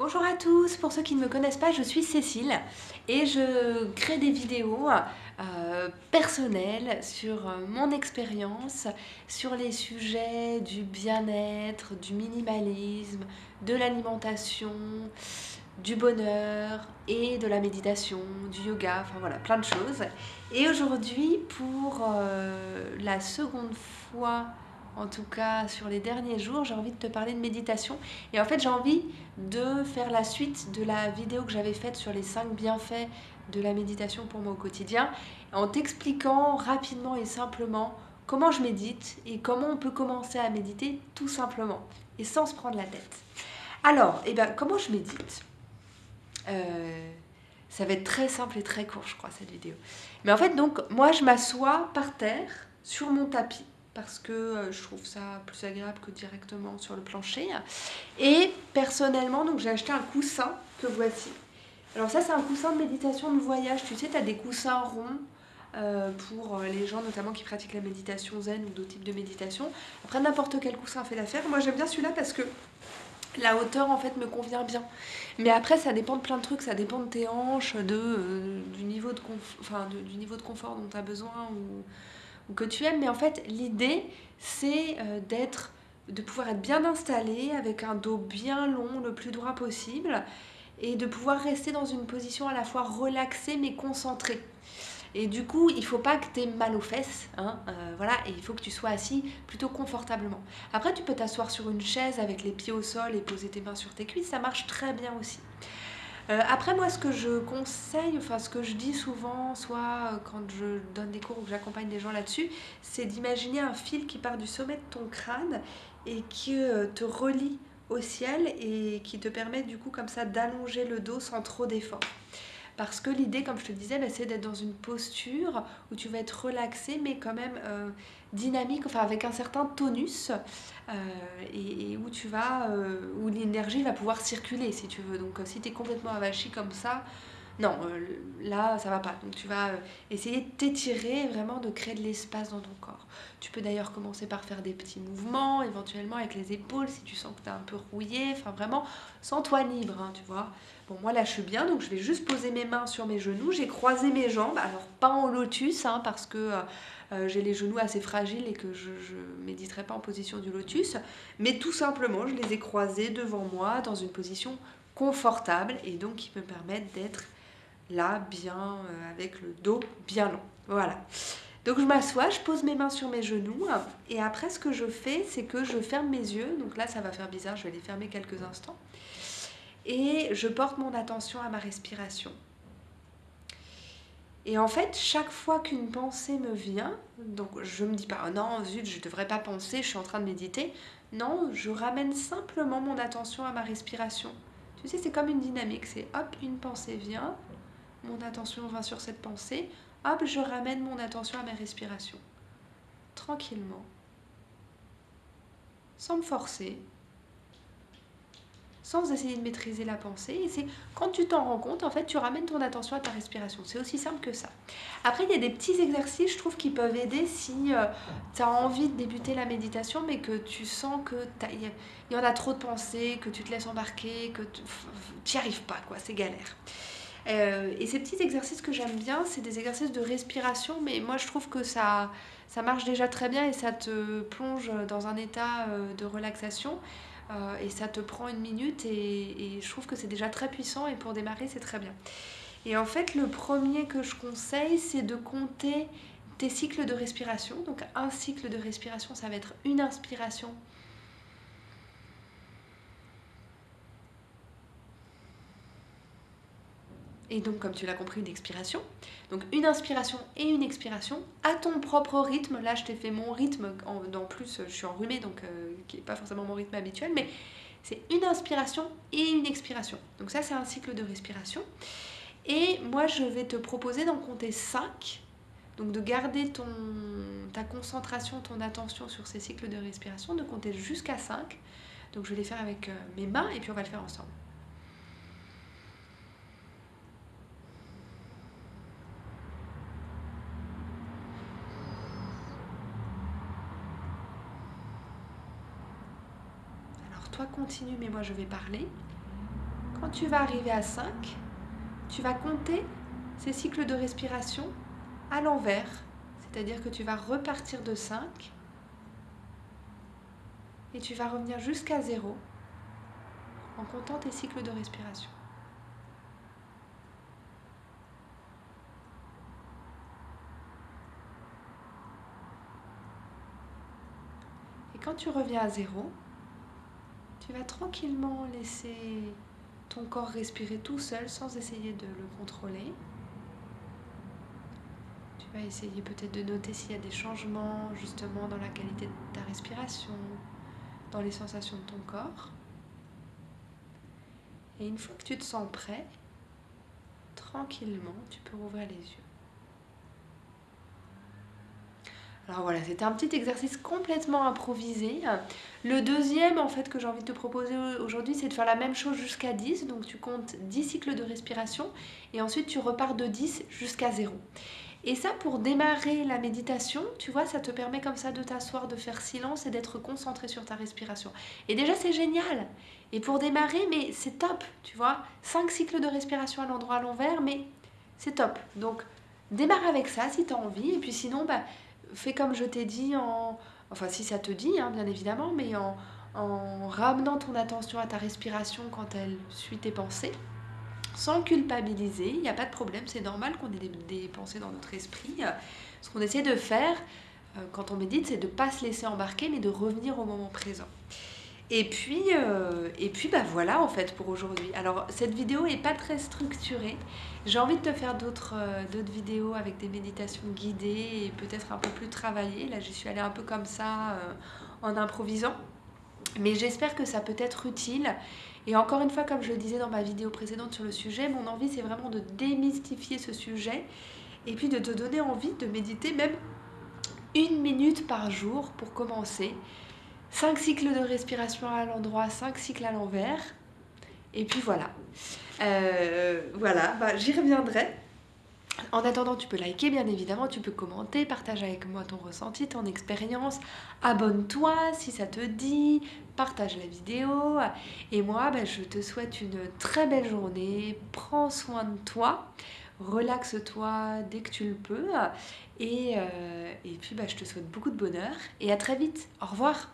Bonjour à tous, pour ceux qui ne me connaissent pas, je suis Cécile et je crée des vidéos personnelles sur mon expérience, sur les sujets du bien-être, du minimalisme, de l'alimentation, du bonheur et de la méditation, du yoga, enfin voilà, plein de choses. Et aujourd'hui, pour la seconde fois, en tout cas sur les derniers jours, j'ai envie de te parler de méditation. Et en fait, j'ai envie de faire la suite de la vidéo que j'avais faite sur les 5 bienfaits de la méditation pour moi au quotidien, en t'expliquant rapidement et simplement comment je médite et comment on peut commencer à méditer tout simplement et sans se prendre la tête. Alors, comment je médite? Ça va être très simple et très court, je crois, cette vidéo. Mais en fait, donc, moi, je m'assois par terre sur mon tapis parce que je trouve ça plus agréable que directement sur le plancher. Et personnellement, donc j'ai acheté un coussin que voici. Alors ça, c'est un coussin de méditation de voyage. Tu sais, tu as des coussins ronds pour les gens notamment qui pratiquent la méditation zen ou d'autres types de méditation. Après, n'importe quel coussin fait l'affaire. Moi, j'aime bien celui-là parce que la hauteur en fait me convient bien. Mais après ça dépend de plein de trucs, ça dépend de tes hanches, du niveau du niveau de confort dont tu as besoin ou que tu aimes. Mais en fait l'idée c'est de pouvoir être bien installé avec un dos bien long, le plus droit possible, et de pouvoir rester dans une position à la fois relaxée mais concentrée. Et du coup, il ne faut pas que tu aies mal aux fesses, hein, voilà, et il faut que tu sois assis plutôt confortablement. Après, tu peux t'asseoir sur une chaise avec les pieds au sol et poser tes mains sur tes cuisses, ça marche très bien aussi. Après, moi, ce que je conseille, enfin, ce que je dis souvent, soit quand je donne des cours ou que j'accompagne des gens là-dessus, c'est d'imaginer un fil qui part du sommet de ton crâne et qui te relie au ciel et qui te permet du coup comme ça d'allonger le dos sans trop d'effort. Parce que l'idée, comme je te disais, c'est d'être dans une posture où tu vas être relaxé, mais quand même dynamique, enfin avec un certain tonus, et où l'énergie va pouvoir circuler, si tu veux. Donc si tu es complètement avachi comme ça, non, là, ça va pas. Donc tu vas essayer de t'étirer, vraiment de créer de l'espace dans ton corps. Tu peux d'ailleurs commencer par faire des petits mouvements, éventuellement avec les épaules, si tu sens que tu es un peu rouillé. Enfin, vraiment, sens-toi libre, hein, tu vois. Bon, moi là, je suis bien, donc je vais juste poser mes mains sur mes genoux. J'ai croisé mes jambes, alors pas en lotus, hein, parce que j'ai les genoux assez fragiles et que je ne méditerai pas en position du lotus. Mais tout simplement, je les ai croisés devant moi dans une position confortable et donc qui me permettent d'être là, bien, avec le dos bien long. Voilà. Donc je m'assois, je pose mes mains sur mes genoux et après ce que je fais, c'est que je ferme mes yeux. Donc là, ça va faire bizarre, je vais les fermer quelques instants. Et je porte mon attention à ma respiration. Et en fait, chaque fois qu'une pensée me vient, donc je me dis pas, oh non, zut, je devrais pas penser, je suis en train de méditer. Non, je ramène simplement mon attention à ma respiration. Tu sais, c'est comme une dynamique, c'est hop, une pensée vient, mon attention va sur cette pensée, hop, je ramène mon attention à mes respirations. Tranquillement, sans me forcer, sans essayer de maîtriser la pensée. Et c'est quand tu t'en rends compte, en fait, tu ramènes ton attention à ta respiration. C'est aussi simple que ça. Après, il y a des petits exercices, je trouve, qui peuvent aider si tu as envie de débuter la méditation, mais que tu sens que il y en a trop de pensées, que tu te laisses embarquer, que tu n'y arrives pas, quoi, c'est galère. Et ces petits exercices que j'aime bien, c'est des exercices de respiration, mais moi je trouve que ça marche déjà très bien et ça te plonge dans un état de relaxation. Et ça te prend une minute et je trouve que c'est déjà très puissant et pour démarrer c'est très bien. Et en fait le premier que je conseille c'est de compter tes cycles de respiration. Donc un cycle de respiration ça va être une inspiration. Et donc, comme tu l'as compris, une expiration. Donc, une inspiration et une expiration à ton propre rythme. Là, je t'ai fait mon rythme. En plus, je suis enrhumée, donc qui n'est pas forcément mon rythme habituel. Mais c'est une inspiration et une expiration. Donc ça, c'est un cycle de respiration. Et moi, je vais te proposer d'en compter 5. Donc de garder ta concentration, ton attention sur ces cycles de respiration, de compter jusqu'à 5. Donc je vais les faire avec mes mains et puis on va le faire ensemble. Alors toi continue, mais moi je vais parler. tu vas arriver à 5, tu vas compter ces cycles de respiration à l'envers. C'est-à-dire que tu vas repartir de 5 et tu vas revenir jusqu'à 0 en comptant tes cycles de respiration. Et quand tu reviens à 0, tu vas tranquillement laisser ton corps respirer tout seul sans essayer de le contrôler. Tu vas essayer peut-être de noter s'il y a des changements justement dans la qualité de ta respiration, dans les sensations de ton corps. Et une fois que tu te sens prêt, tranquillement, tu peux rouvrir les yeux. Alors voilà, c'était un petit exercice complètement improvisé. Le deuxième, en fait, que j'ai envie de te proposer aujourd'hui, c'est de faire la même chose jusqu'à 10. Donc tu comptes 10 cycles de respiration et ensuite tu repars de 10 jusqu'à 0. Et ça, pour démarrer la méditation, tu vois, ça te permet comme ça de t'asseoir, de faire silence et d'être concentré sur ta respiration. Et déjà, c'est génial. Et pour démarrer, mais c'est top, tu vois. 5 cycles de respiration à l'endroit à l'envers, mais c'est top. Donc, démarre avec ça si tu as envie. Et puis sinon, fais comme je t'ai dit, enfin si ça te dit, hein, bien évidemment, mais en ramenant ton attention à ta respiration quand elle suit tes pensées. Sans culpabiliser, il n'y a pas de problème, c'est normal qu'on ait des pensées dans notre esprit. Ce qu'on essaie de faire quand on médite, c'est de ne pas se laisser embarquer, mais de revenir au moment présent. Et puis voilà en fait pour aujourd'hui. Alors cette vidéo n'est pas très structurée. J'ai envie de te faire d'autres vidéos avec des méditations guidées et peut-être un peu plus travaillées. Là j'y suis allée un peu comme ça en improvisant. Mais j'espère que ça peut être utile. Et encore une fois, comme je le disais dans ma vidéo précédente sur le sujet, mon envie c'est vraiment de démystifier ce sujet et puis de te donner envie de méditer même 1 minute par jour pour commencer. 5 cycles de respiration à l'endroit, 5 cycles à l'envers. Et puis voilà. J'y reviendrai. En attendant, tu peux liker, bien évidemment, tu peux commenter, partage avec moi ton ressenti, ton expérience. Abonne-toi si ça te dit, partage la vidéo. Et moi, je te souhaite une très belle journée. Prends soin de toi, relaxe-toi dès que tu le peux. Et puis, je te souhaite beaucoup de bonheur et à très vite. Au revoir.